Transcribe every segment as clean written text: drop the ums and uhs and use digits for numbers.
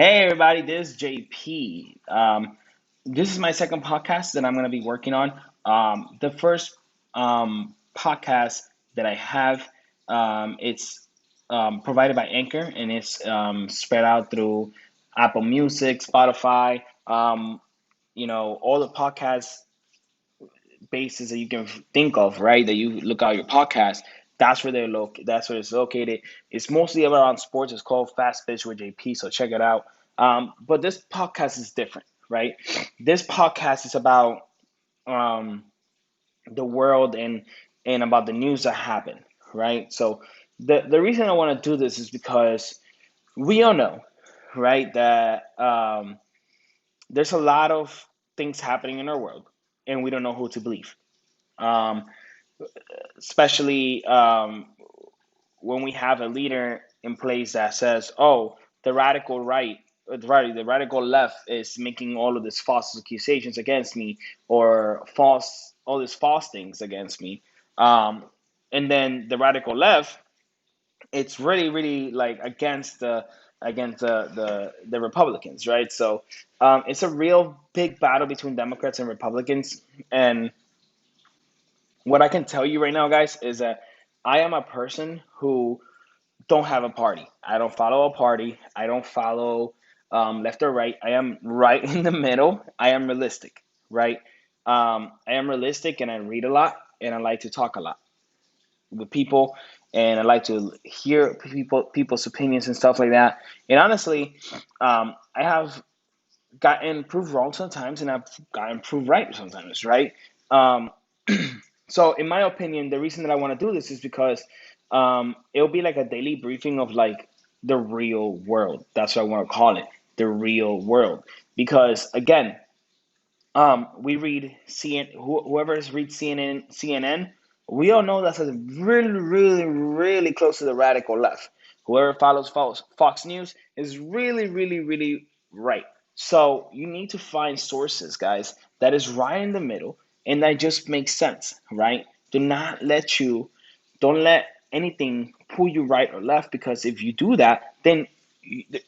Hey everybody, this is JP. This is my second podcast that I'm going to be working on. The first podcast that I have, it's provided by Anchor and it's spread out through Apple Music, Spotify, all the podcast bases that you can think of, right? That you look out your podcast. That's where it's located. It's mostly around sports. It's called Fast Pitch with JP. So check it out. But this podcast is different, right? This podcast is about um, the world and about the news that happen, right? So the reason I want to do this is because we all know, right, that there's a lot of things happening in our world, and we don't know who to believe. Um, Especially when we have a leader in place that says, "Oh, the radical right, the radical left is making all of these false accusations against me, or all these false things against me," um, and then the radical left, it's really, really like against the Republicans, right? So it's a real big battle between Democrats and Republicans, and what I can tell you right now, guys, is that I am a person who don't have a party. I don't follow a party. I don't follow left or right. I am right in the middle. I am realistic, right? I am realistic, and I read a lot, and I like to talk a lot with people, and I like to hear people's opinions and stuff like that. And honestly, I have gotten proved wrong sometimes, and I've gotten proved right sometimes, right? Um, so, in my opinion, the reason that I want to do this is because it'll be like a daily briefing of like the real world. That's what I want to call it, the real world. Because again, we read whoever reads CNN, we all know that's really, really, really close to the radical left. Whoever follows Fox News is really, really, really right. So you need to find sources, guys, that is right in the middle and that just makes sense, right? Do not let you, don't let anything pull you right or left, because if you do that, then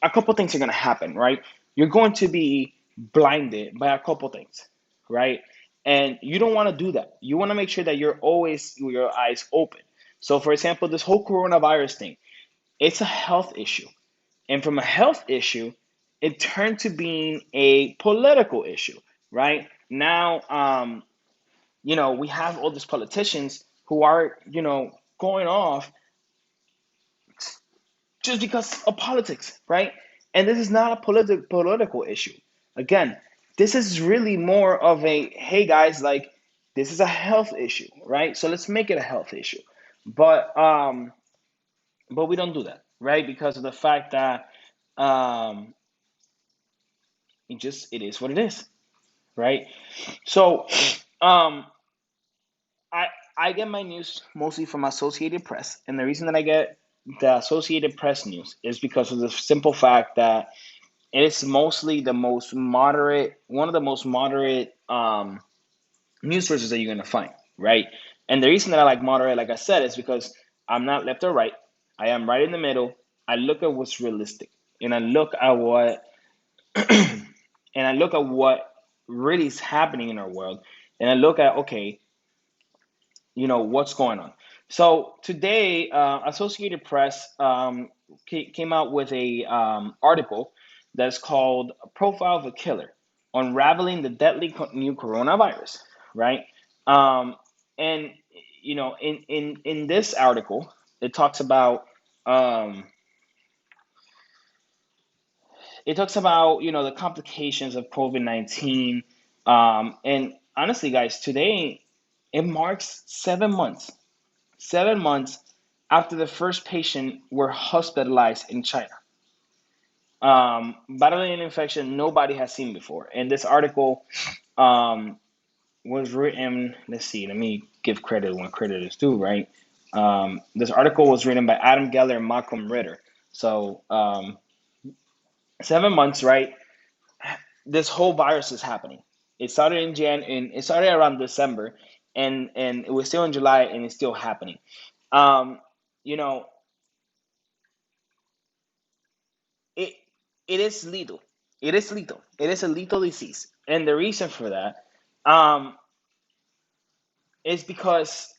a couple things are going to happen, right? You're going to be blinded by a couple things, right? And you don't want to do that. You want to make sure that you're always with your eyes open. So, for example, this whole coronavirus thing, it's a health issue. And from a health issue, it turned to being a political issue, right? Now, we have all these politicians who are, going off just because of politics, right? And this is not a political issue. Again, this is really more of a, hey guys, like, this is a health issue, right? So let's make it a health issue. But but we don't do that, right? Because of the fact that um it is what it is, right? So um I I get my news mostly from Associated Press, and the reason that I get the Associated Press news is because of the simple fact that it is mostly one of the most moderate news sources that you're gonna find, right? And the reason that I like moderate, like I said, is because I'm not left or right. I am right in the middle. I look at what's realistic, and I look at what and I look at what really is happening in our world, and I look at, okay, what's going on. So today, Associated Press came out with a article that's called "Profile of a Killer: Unraveling the Deadly New Coronavirus." Right, and in this article, it talks about um, the complications of COVID-19, and honestly, guys, today it marks 7 months 7 months after the first patient were hospitalized in China, battling an infection nobody has seen before. And this article um, was written, let's see, let me give credit when credit is due, right? This article was written by Adam Geller and Malcolm Ritter. So 7 months, right? This whole virus is happening. It started and it started around December, and it was still in July, and it's still happening. Um, you know, it it is lethal. It is lethal. It is a lethal disease, and the reason for that um, is because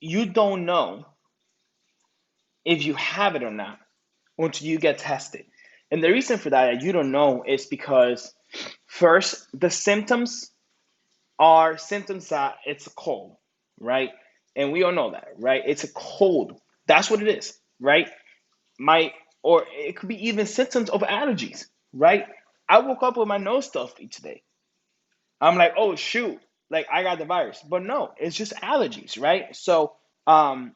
you don't know if you have it or not until you get tested. And the reason for that you don't know is because first the symptoms are symptoms that it's a cold, right? And we all know that, right? It's a cold. That's what it is, right? My or it could be even symptoms of allergies, right? I woke up with my nose stuffy today. I'm like, oh shoot, like I got the virus. But no, it's just allergies, right? So um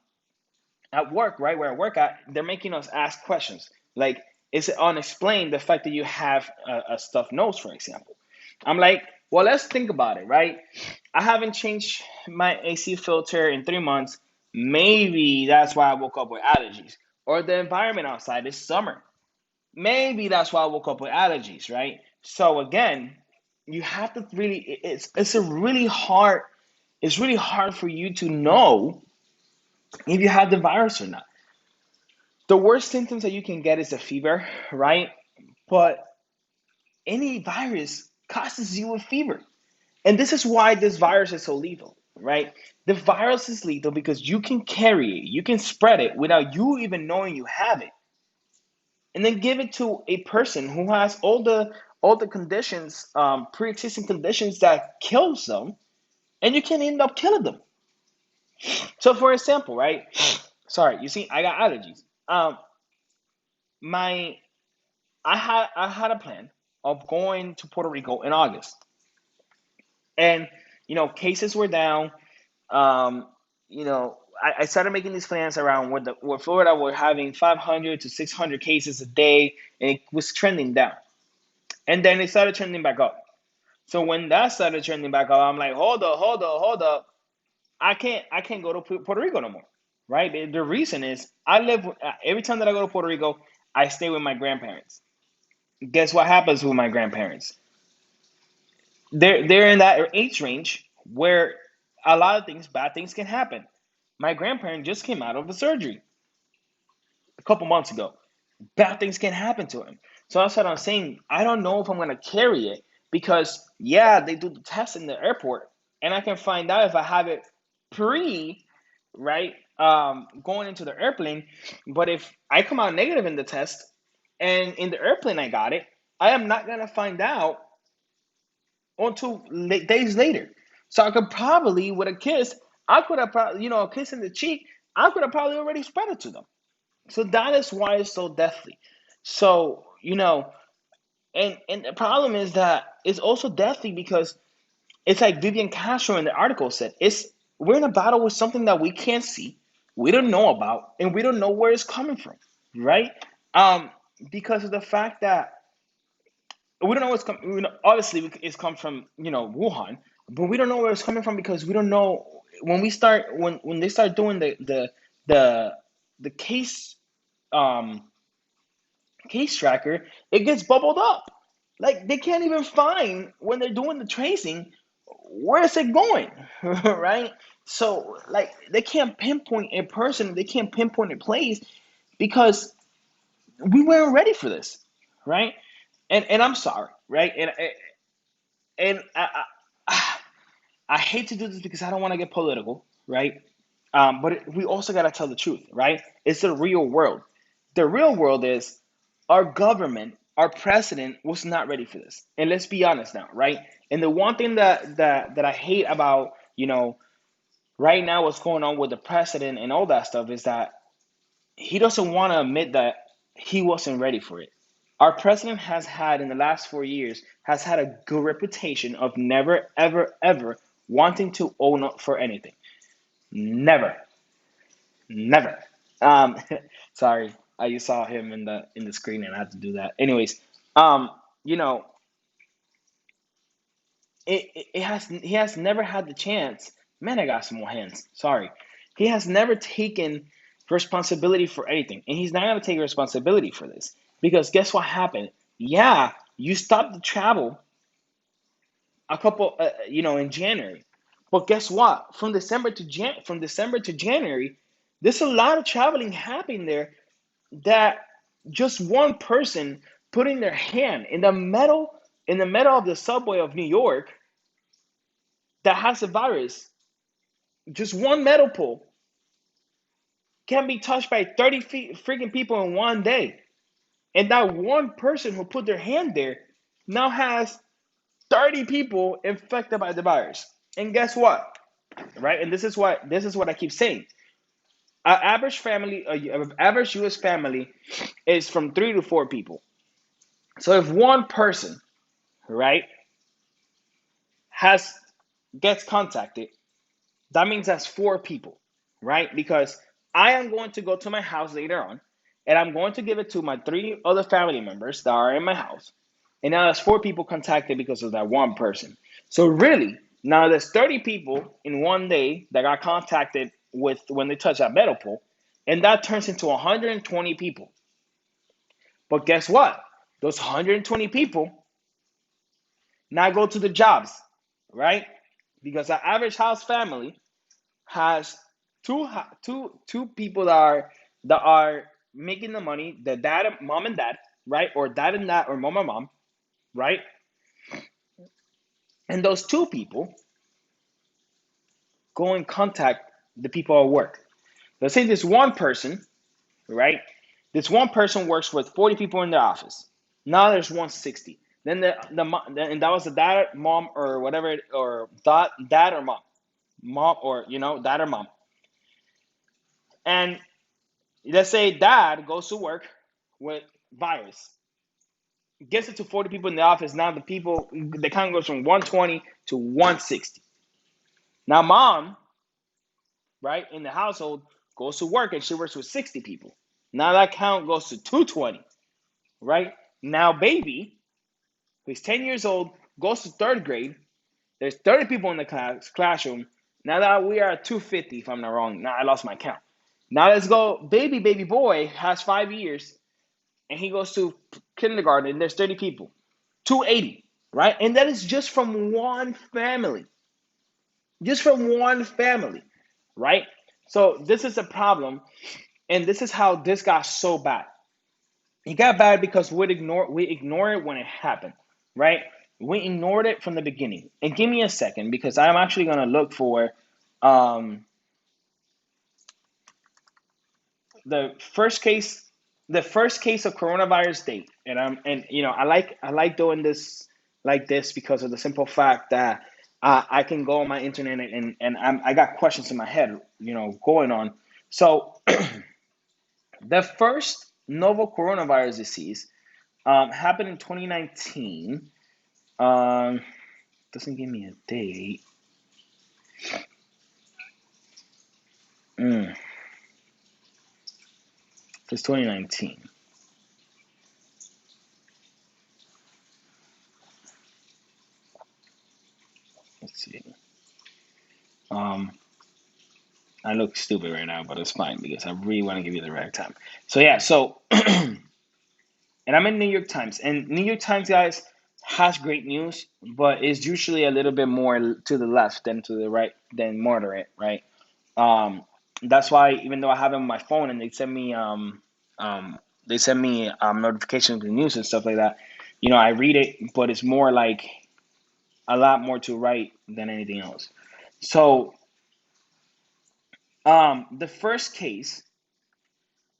at work, right, where I work at, they're making us ask questions. Like, is it unexplained the fact that you have a stuffed nose, for example? I'm like, well, let's think about it, right? I haven't changed my AC filter in 3 months. Maybe that's why I woke up with allergies. Or the environment outside is summer. Maybe that's why I woke up with allergies, right? So again, you have to really it's a really hard it's really hard for you to know if you have the virus or not. The worst symptoms that you can get is a fever, right? But any virus causes you a fever. And this is why this virus is so lethal, right? The virus is lethal because you can carry it, you can spread it without you even knowing you have it. And then give it to a person who has all the conditions, pre-existing conditions that kills them, and you can end up killing them. So for example, right? Sorry, you see, I got allergies. My I had a plan of going to Puerto Rico in August, and cases were down. Um, I started making these plans around where Florida were having 500 to 600 cases a day, and it was trending down, and then it started trending back up. So when that started trending back up, I'm like, hold up, I can't go to Puerto Rico no more, right? The reason is every time that I go to Puerto Rico, I stay with my grandparents. Guess what happens with my grandparents? They're in that age range where a lot of things, bad things can happen. My grandparent just came out of a surgery a couple months ago. Bad things can happen to him. So that's what I'm saying. I don't know if I'm gonna carry it because yeah, they do the test in the airport, and I can find out if I have it pre, right, going into the airplane. But if I come out negative in the test, and in the airplane I got it, I am not gonna find out until days later. So I could probably, with a kiss, I could have probably, a kiss in the cheek, I could have probably already spread it to them. So that is why it's so deathly. So, and the problem is that it's also deathly because it's like Vivian Castro in the article said, we're in a battle with something that we can't see, we don't know about, and we don't know where it's coming from, right? Um, because of the fact that we don't know what's coming. Obviously, it's come from Wuhan, but we don't know where it's coming from because we don't know when they start doing the the um case tracker, it gets bubbled up. Like they can't even find when they're doing the tracing where is it going, right? So like they can't pinpoint a person, they can't pinpoint a place because we weren't ready for this, right? And I'm sorry, right? And I hate to do this because I don't want to get political, right? But we also got to tell the truth, right? It's the real world. The real world is our government, our president was not ready for this. And let's be honest now, right? And the one thing that I hate about, right now what's going on with the president and all that stuff is that he doesn't want to admit that he wasn't ready for it. Our president has had in the last 4 years has had a good reputation of never ever ever wanting to own up for anything. Never, never. Um, sorry, I saw him in the screen and I had to do that. Anyways, um, you know, it has he has never had the chance. Man, I got some more hands. Sorry, he has never taken responsibility for anything, and he's not gonna take responsibility for this because guess what happened? Yeah, you stopped the travel in January, but guess what? From December to January, there's a lot of traveling happening there that just one person putting their hand in the middle of the subway of New York that has a virus. Just one metal pole can be touched by 30 freaking people in one day. And that one person who put their hand there now has 30 people infected by the virus. And guess what? Right? And this is what I keep saying. An average family, an average US family is from 3 to 4 people. So if one person, right, has gets contacted, that means that's 4 people, right? Because I am going to go to my house later on and I'm going to give it to my 3 other family members that are in my house. And now there's 4 people contacted because of that one person. So really, now there's 30 people in one day that got contacted with when they touch that metal pole, and that turns into 120 people. But guess what? Those 120 people now go to the jobs, right? Because our average house family has two people that are making the money, the dad, mom and dad, right? Or dad and dad, or mom and mom, right? And those 2 people go and contact the people at work. Let's say this one person, right? This one person works with 40 people in the office. Now there's 160. Then and that was the dad, mom, or whatever, or dad or mom, or dad or mom. And let's say dad goes to work with virus, gets it to 40 people in the office. Now the count goes from 120 to 160. Now mom, right, in the household goes to work and she works with 60 people. Now that count goes to 220, right? Now baby, who's 10 years old, goes to third grade. There's 30 people in the classroom. Now that we are at 250, if I'm not wrong. Now I lost my count. Now let's go. Baby boy has 5 years and he goes to kindergarten and there's 30 people. 280, right? And that is just from one family. Just from one family, right? So this is a problem, and this is how this got so bad. It got bad because we ignore it when it happened, right? We ignored it from the beginning. And give me a second because I'm actually gonna look for um, the first case, the first case of coronavirus date. And I like doing this like this because of the simple fact that I can go on my internet and I got questions in my head, going on. So the first novel coronavirus disease happened in 2019. Um, doesn't give me a date. Mm, it's 2019. Let's see. Um, I look stupid right now, but it's fine because I really want to give you the right time. So yeah, and I'm in New York Times, and New York Times, guys, has great news, but is usually a little bit more to the left than to the right, than moderate, right? Um, that's why even though I have it on my phone and they send me notifications of the news and stuff like that, I read it, but it's more like a lot more to write than anything else. So the first case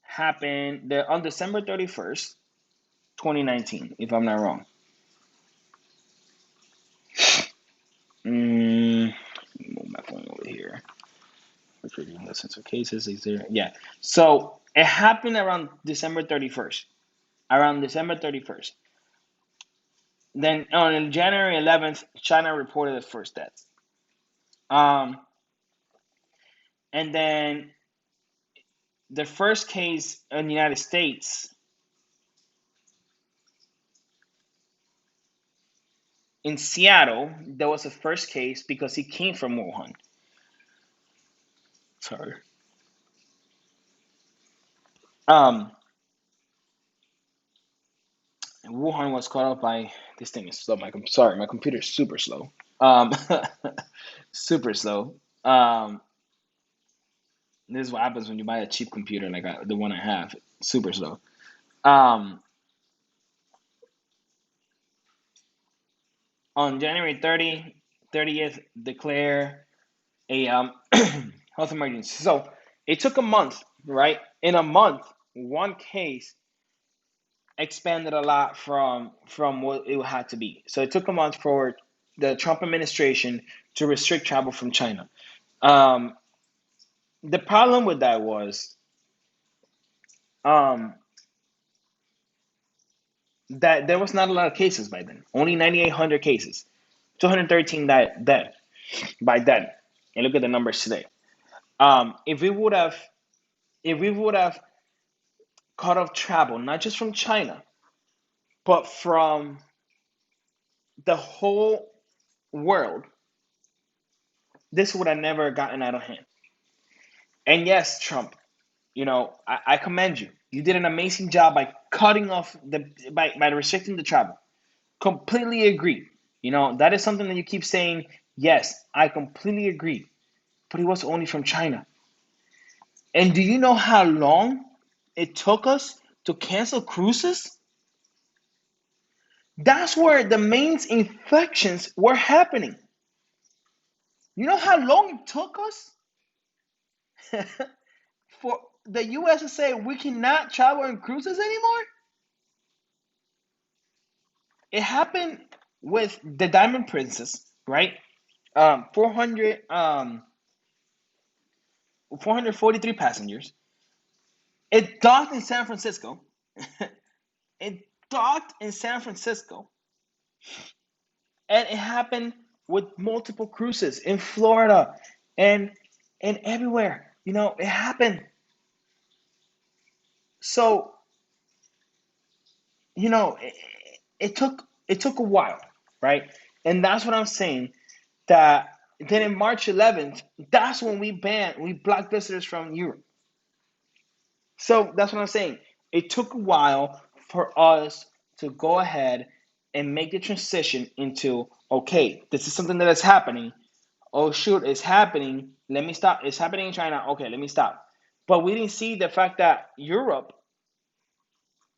happened on December 31st, 2019, if I'm not wrong. Move my phone over here. Which reading lessons of cases is there? Yeah. So it happened around December 31st. Around December 31st. Then on January 11th, China reported the first deaths. Um, and then the first case in the United States, in Seattle, there was a first case because he came from Wuhan. Sorry. Um, Wuhan was caught up by this thing is slow. Sorry, my computer is super slow. Super slow. This is what happens when you buy a cheap computer like the one I have. Super slow. Um, on January 30th, declare a health emergency. So it took a month, right? In a month, one case expanded a lot from what it had to be. So it took a month for the Trump administration to restrict travel from China. Um, the problem with that was um, that there was not a lot of cases by then. Only 9,800 cases, 213 that dead by then. And look at the numbers today. If we would have cut off travel, not just from China, but from the whole world, this would have never gotten out of hand. And yes, Trump, I commend you. You did an amazing job by cutting off by restricting the travel. Completely agree. That is something that you keep saying. Yes, I completely agree. But it was only from China. And do you know how long it took us to cancel cruises? That's where the main infections were happening. You know how long it took us for the US to say we cannot travel in cruises anymore? It happened with the Diamond Princess, right? 400 443 passengers. It docked in San Francisco. It docked in San Francisco, and it happened with multiple cruises in Florida and everywhere. It happened. So it, it took a while, right? And that's what I'm saying. That then in March 11th, that's when we blocked visitors from Europe. So that's what I'm saying. It took a while for us to go ahead and make the transition into, okay, this is something that is happening. Oh shoot, it's happening. Let me stop. It's happening in China. Okay, let me stop. But we didn't see the fact that Europe,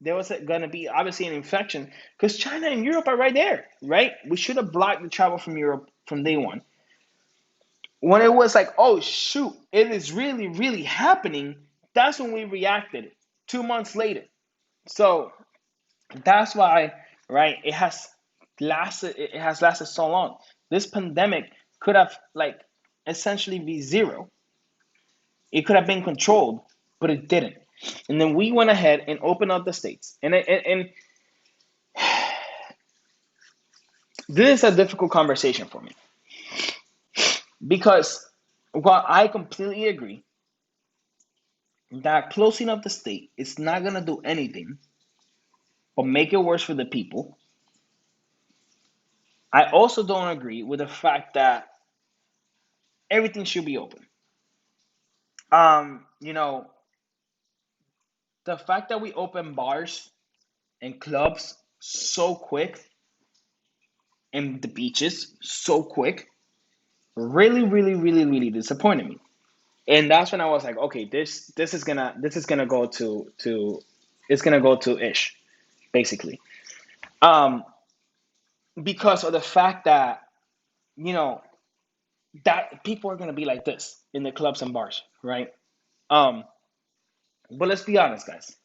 there was going to be obviously an infection because China and Europe are right there, right? We should have blocked the travel from Europe from day one. When it was like, oh shoot, it is really, really happening, that's when we reacted 2 months later. So that's why, right, it has lasted so long. This pandemic could have like essentially be zero. It could have been controlled, but it didn't. And then we went ahead and opened up the states. And this is a difficult conversation for me because while I completely agree that closing up the state is not going to do anything but make it worse for the people, I also don't agree with the fact that everything should be open. Um, you know, the fact that we open bars and clubs so quick and the beaches so quick really, really, really, really disappointed me. And that's when I was like, okay, this is gonna go to it's gonna go to ish, basically. Um, because of the fact that, you know, that people are gonna be like this in the clubs and bars, right? Um, but let's be honest, guys.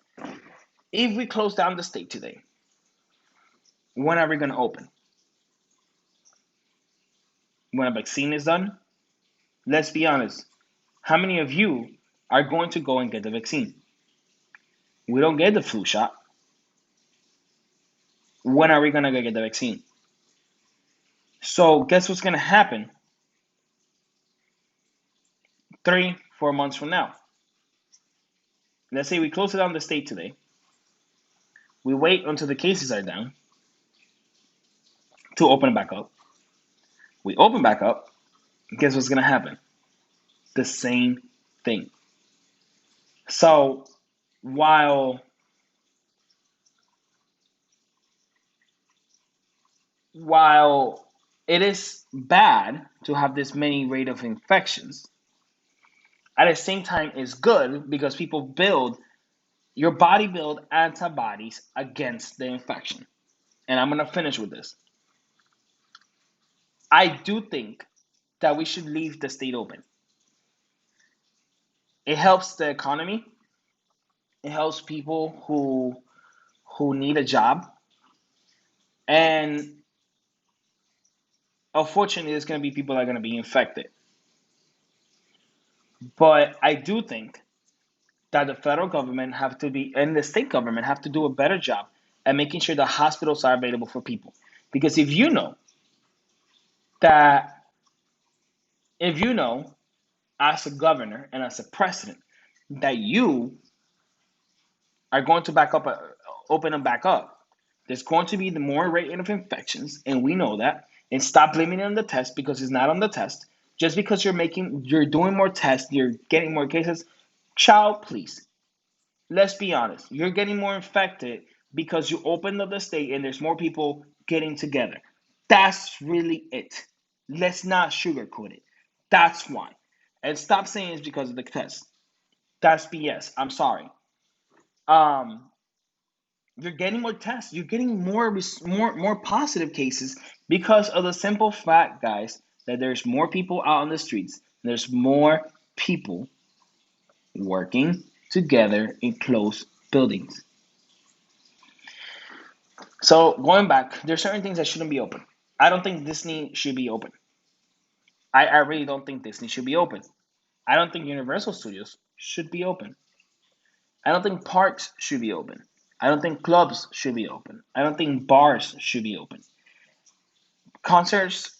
If we close down the state today, when are we gonna open? When a vaccine is done? Let's be honest. How many of you are going to go and get the vaccine? We don't get the flu shot. When are we gonna go get the vaccine? So guess what's gonna happen 3, 4 months from now? Let's say we close it down the state today. We wait until the cases are down to open it back up. We open back up. Guess what's gonna happen? The same thing. So while while it is bad to have this many rate of infections, at the same time it's good because people build your body build antibodies against the infection. And I'm gonna finish with this. I do think that we should leave the state open. It helps the economy. It helps people who need a job. And unfortunately, there's going to be people that are going to be infected. But I do think that the federal government have to be and the state government have to do a better job at making sure the hospitals are available for people. Because that if you know as a governor and as a president that you are going to open them back up, there's going to be the more rate of infections, and we know that. And stop blaming it on the test because it's not on the test. Just because you're doing more tests, you're getting more cases. Child, please, let's be honest. You're getting more infected because you opened up the state and there's more people getting together. That's really it. Let's not sugarcoat it. That's why. And stop saying it's because of the test. That's BS. I'm sorry. Um, you're getting more tests. You're getting more positive cases because of the simple fact, guys, that there's more people out on the streets. There's more people working together in close buildings. So going back, there's certain things that shouldn't be open. I don't think Disney should be open. I really don't think Disney should be open. I don't think Universal Studios should be open. I don't think parks should be open. I don't think clubs should be open. I don't think bars should be open. Concerts,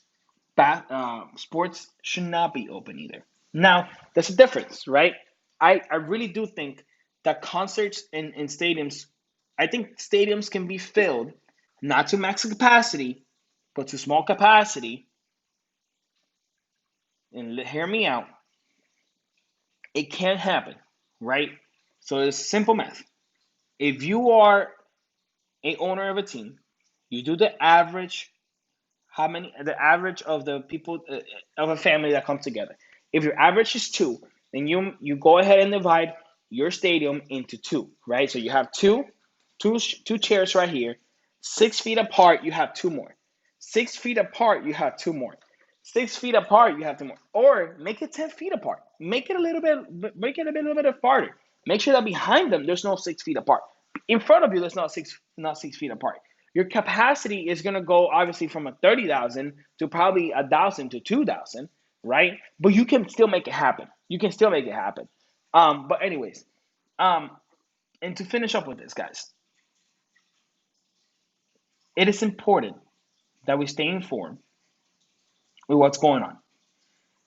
sports should not be open either. Now, there's a difference, right? I really do think that concerts in stadiums, I think stadiums can be filled not to max capacity, but to small capacity. And hear me out, it can happen, right? So it's simple math. If you are a owner of a team, you do the average, the average of the people of a family that come together. If your average is two, then you go ahead and divide your stadium into two, right? So you have two chairs right here. 6 feet apart, you have two more. 6 feet apart, you have two more. 6 feet apart, you have two more. Or make it 10 feet apart. Make it a little bit farther. Make sure that behind them there's no 6 feet apart. In front of you, there's not 6 feet apart. Your capacity is gonna go obviously from a 30,000 to probably 1,000 to 2,000, right? But you can still make it happen. You can still make it happen. But anyways, um, and to finish up with this, guys, it is important that we stay informed with what's going on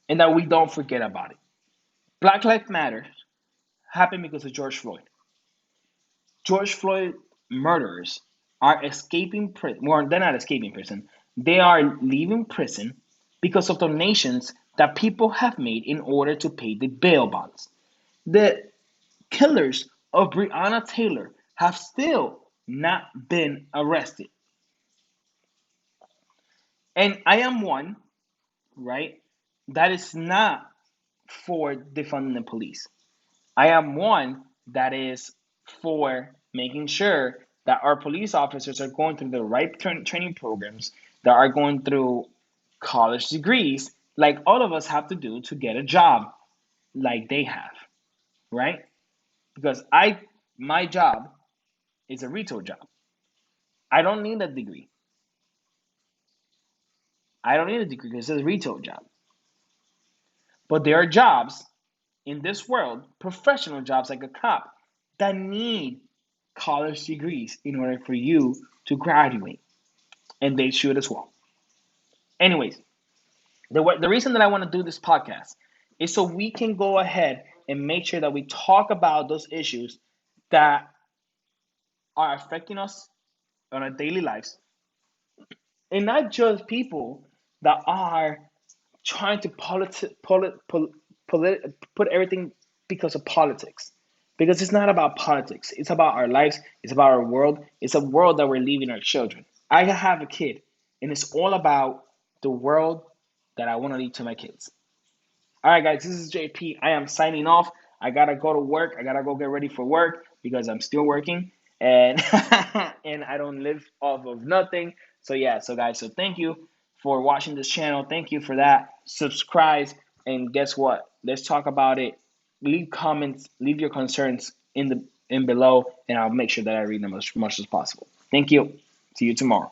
and that we don't forget about it. Black Lives Matter happened because of George Floyd. George Floyd murderers are escaping prison. Well, they're not escaping prison. They are leaving prison because of donations that people have made in order to pay the bail bonds. The killers of Breonna Taylor have still not been arrested. And I am one, right, that is not for defunding the police. I am one that is for making sure that our police officers are going through the right training programs, that are going through college degrees, like all of us have to do to get a job like they have, right? Because my job is a retail job. I don't need a degree. I don't need a degree because it's a retail job. But there are jobs in this world, professional jobs like a cop, that need college degrees in order for you to graduate, and they should as well. Anyways, the reason that I want to do this podcast is so we can go ahead and make sure that we talk about those issues that are affecting us on our daily lives, and not just people that are trying to put everything because of politics. Because it's not about politics. It's about our lives. It's about our world. It's a world that we're leaving our children. I have a kid, and it's all about the world that I want to leave to my kids. All right, guys, this is JP. I am signing off. I gotta go to work. I gotta go get ready for work because I'm still working, and and I don't live off of nothing. So yeah, so guys, so thank you for watching this channel. Thank you for that. Subscribe, and guess what? Let's talk about it. Leave comments, leave your concerns in below, and I'll make sure that I read them as much as possible. Thank you. See you tomorrow.